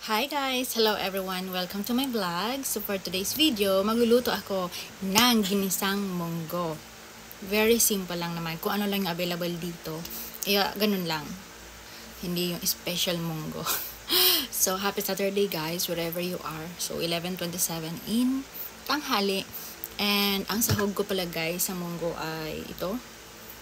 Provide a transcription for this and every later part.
Hi guys! Hello everyone! Welcome to my vlog. So for today's video, magluluto ako ng ginisang munggo. Very simple lang naman. Kung ano lang yung available dito. Ganun lang. Hindi yung special munggo. So happy Saturday guys, wherever you are. So 11:27 in tanghali. And ang sahog ko pala guys sa munggo ay ito.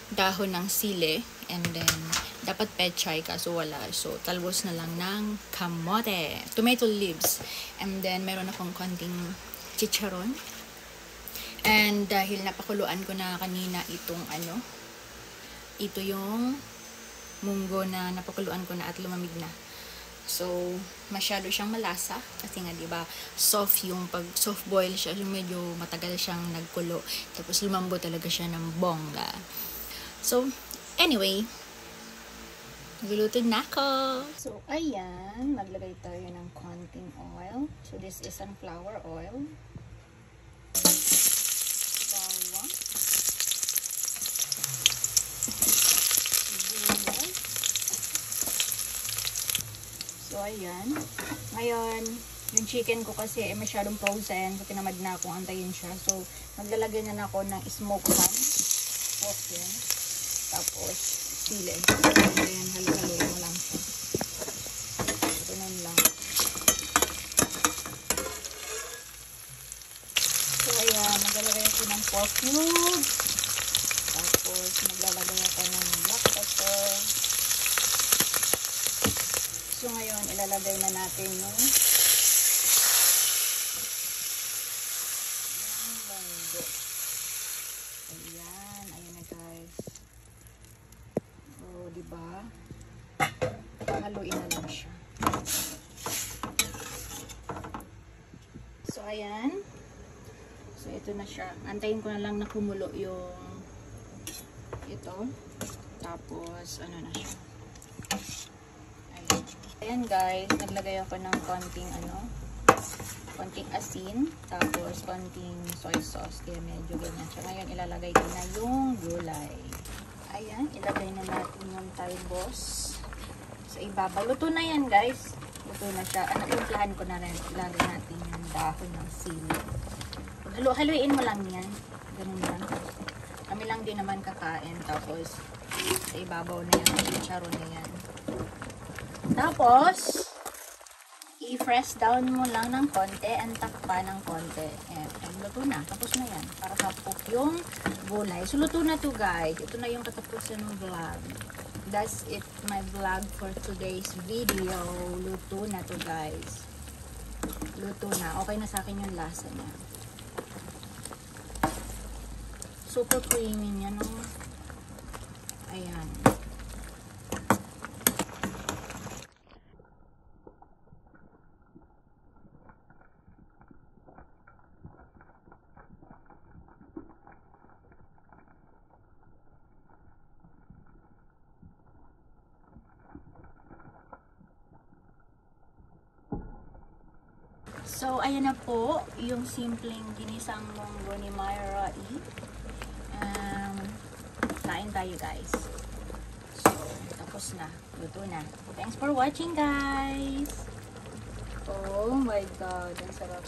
Dahon ng sile. And then dapat pechay kaso wala. So, talbos na lang ng kamote. Tomato leaves. And then, meron akong konting chicharon. And dahil napakuluan ko na kanina itong ito yung munggo na napakuluan ko na at lumamig na. So, masyado siyang malasa. Kasi nga, diba, soft yung pag soft boil siya. Yung medyo matagal siyang nagkulo. Tapos, lumambo talaga siya ng bongga. So, anyway, nagluluto na ako. So, ayan. Maglagay tayo ng konting oil. So, this is sunflower oil. Bawang. Gulay. So, ayan. Ngayon, yung chicken ko kasi masyadong frozen. So, tinamad na akong antayin siya. So, maglalagay na ako ng smoked ham. Pork yan. Tapos, sili. Ayan, halo-haloin mo lang siya. Ganun lang. So, ayan, maglalagay ako ng pork cube. Tapos, maglalagay ako ng black pepper. So, ngayon, ilalagay na natin yung munggo. Ayan, ayan na guys. So, diba? Haluin na lang siya. So, ayan. So, ito na siya. Antayin ko na lang na kumulo yung ito. Tapos, ano na siya. Ayan. Ayan guys, naglagay ako ng konting konting asin. Tapos, konting soy sauce. Kaya medyo ganyan siya. Ngayon, ilalagay ko na yung gulay. Ayan, ilagay na natin yung talbos sa ibabaw. Luto na yan guys. Luto na siya. Timplahan ko na rin. Ilagay natin yung dahon ng sili. Haluin mo lang yan. Ganun lang. Kami lang din naman kakain. Tapos, sa ibabaw na yan. Chicharon na yan. Tapos, i-press down mo lang ng konti and takpa ng konti. Ayan, luto na. Tapos na yan. Para hapok yung gulay. So, luto na to guys. Ito na yung katapusan ng vlog. That's it, my vlog for today's video. Luto na to guys. Luto na. Okay na sa akin yung lasa niya. Super creamy niya, no? Ayan. So, ayan na po yung simpleng ginisang munggo ni Myra E. Kain tayo guys. So, tapos na. Luto na. Thanks for watching guys. Oh my God. Ang sarap.